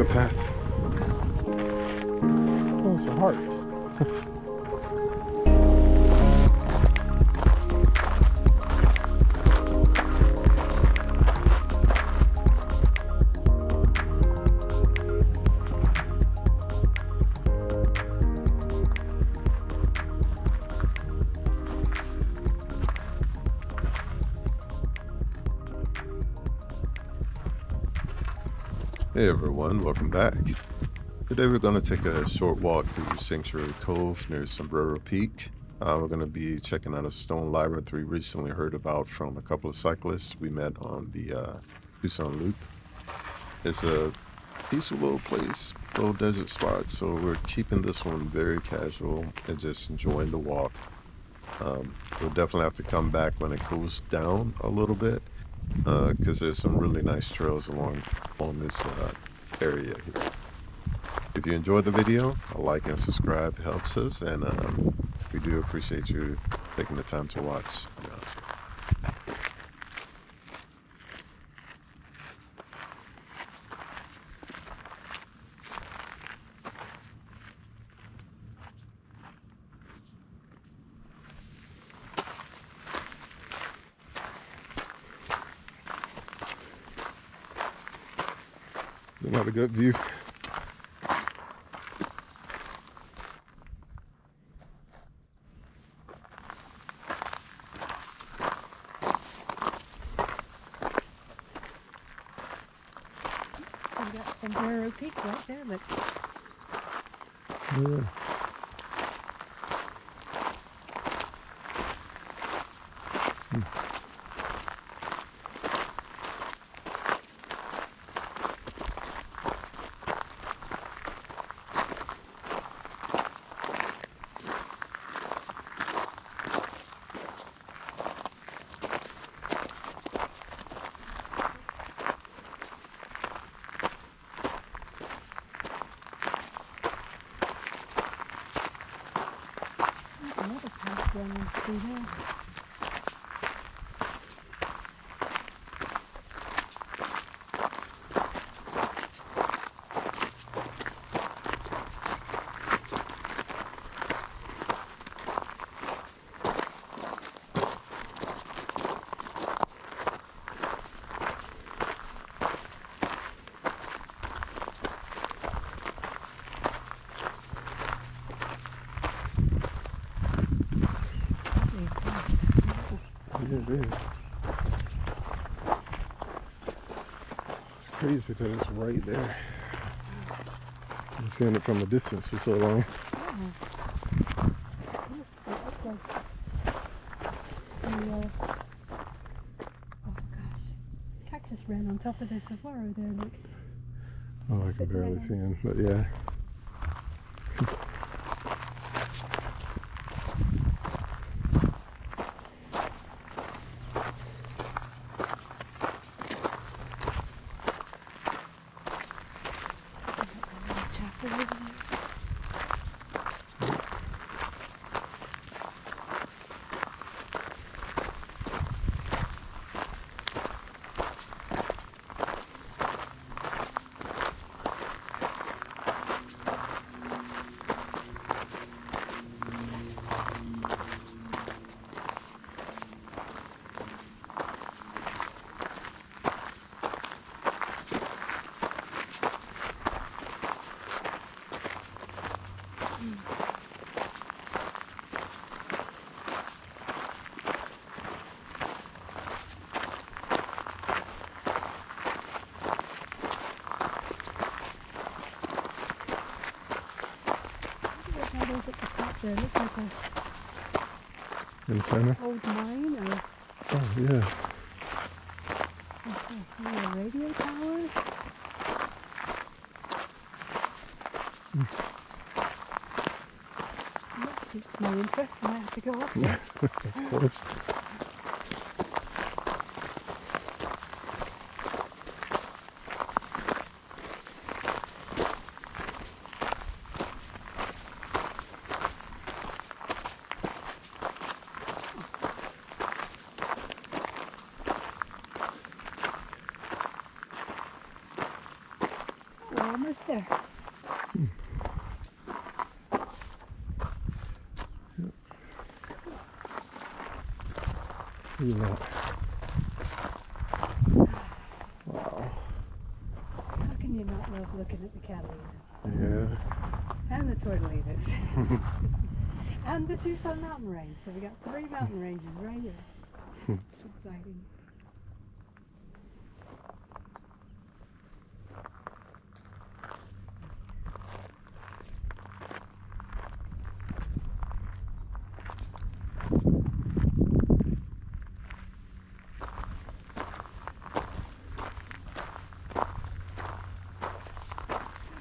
a path. Oh, it's a heart. Hey everyone, welcome back. Today we're going to take a short walk through Sanctuary Cove near Sombrero Peak. We're going to be checking out a stone labyrinth we recently heard about from a couple of cyclists we met on the Tucson loop. It's a peaceful little place, little desert spot, so we're keeping this one very casual and just enjoying the walk. We'll definitely have to come back when it cools down a little bit, because there's some really nice trails along this area here. If you enjoyed the video, a like and subscribe helps us, and we do appreciate you taking the time to watch. Not a good view. We got Sombrero Peak right there, but Yeah. another path running through here. Yeah, it is. It's crazy that it's right there. I've seen it from a distance for so long. Oh gosh, cactus ran on top of the saguaro there. Look. Oh, I can barely see him, but yeah. That is at the top there. Looks like In the center? an old mine or Oh, yeah. a radio tower. That piques my interest and I have to go up there. Of course. We're almost there. Look at that. Wow. How can you not love looking at the catalinas? Yeah. And the tortolitas. And the Tucson mountain range. So we got 3 mountain ranges right here. It's exciting.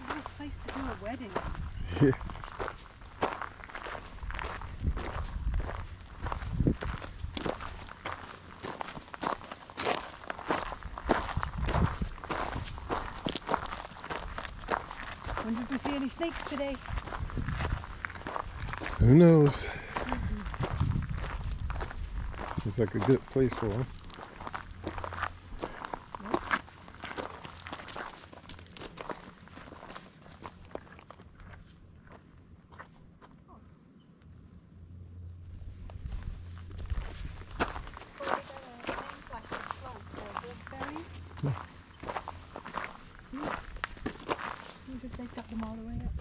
Nice place to do a wedding. Yeah. Wonder if we see any snakes today. Who knows? Seems like a good place for one. Wonder if they've got them all the way up.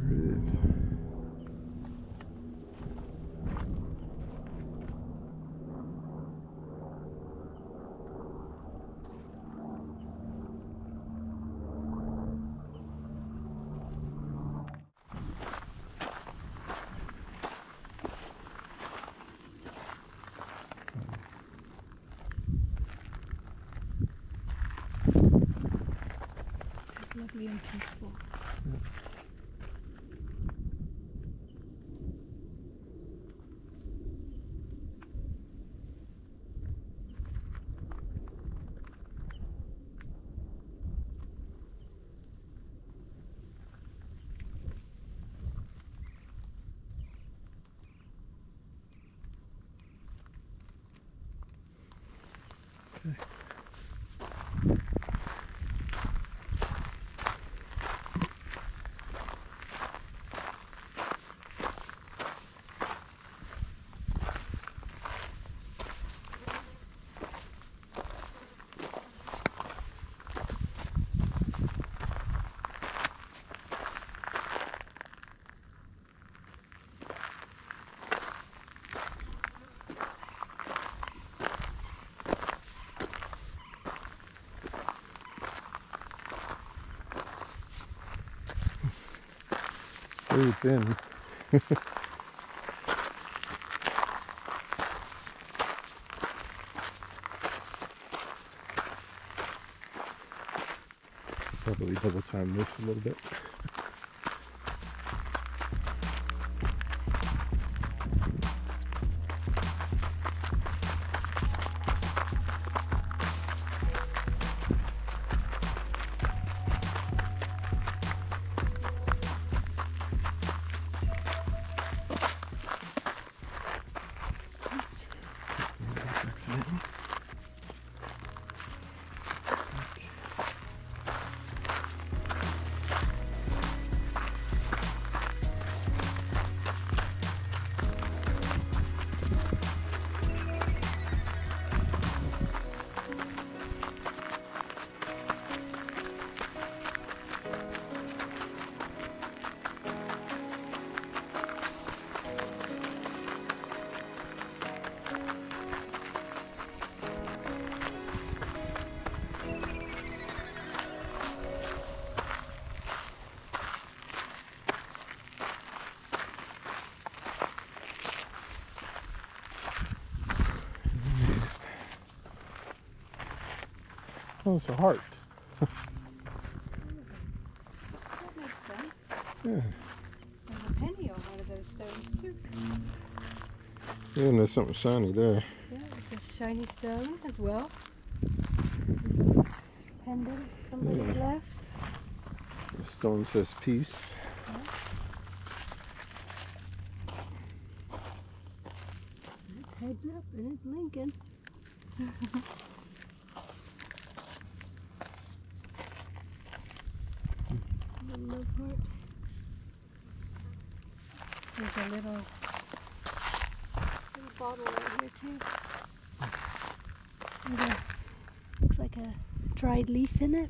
There it is. It's lovely and peaceful. Very thin. Probably double time this a little bit. Oh, it's a heart. That makes sense. Yeah. There's a penny on one of those stones too. Yeah, and there's something shiny there. Yeah, it's a shiny stone as well. Pendant somebody's left. The stone says peace. It's heads up and it's Lincoln. Love heart. There's a little bottle right here too. Looks like a dried leaf in it.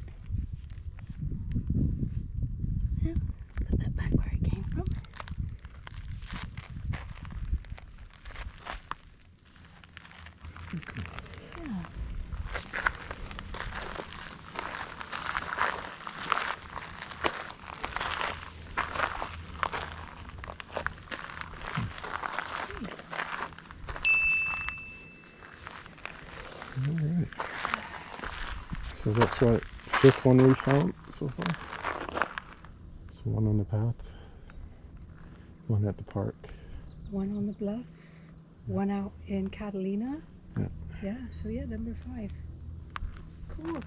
Yeah, let's put that back where it came from. Yeah. Alright. So that's what, fifth one we found so far? So one on the path, one at the park. One on the bluffs, one out in Catalina. Yeah. Yeah, so yeah, number 5. Cool.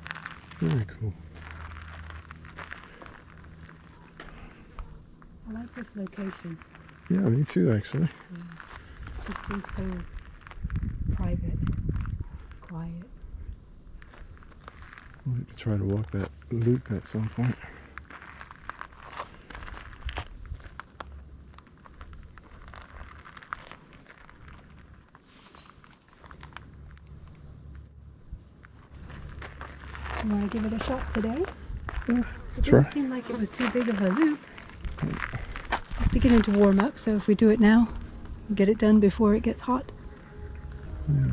Very cool. I like this location. Yeah, me too, actually. Yeah. It just seems so private, quiet. I'll have to try to walk that loop at some point. You want to give it a shot today? Yeah, It try. didn't seem like it was too big of a loop. It's beginning to warm up, so if we do it now, we'll get it done before it gets hot. Yeah.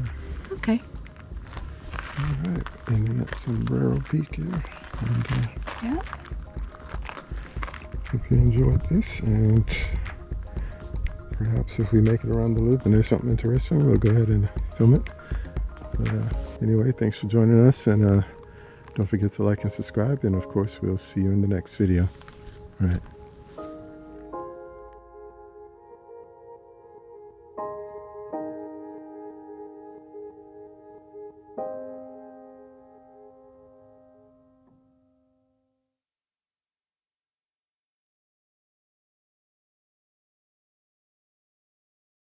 Okay. Alright, and then that Sombrero Peak here. And, Yeah. hope you enjoyed this, and perhaps if we make it around the loop and there's something interesting, we'll go ahead and film it. But anyway, thanks for joining us, and don't forget to like and subscribe, and of course we'll see you in the next video. All right.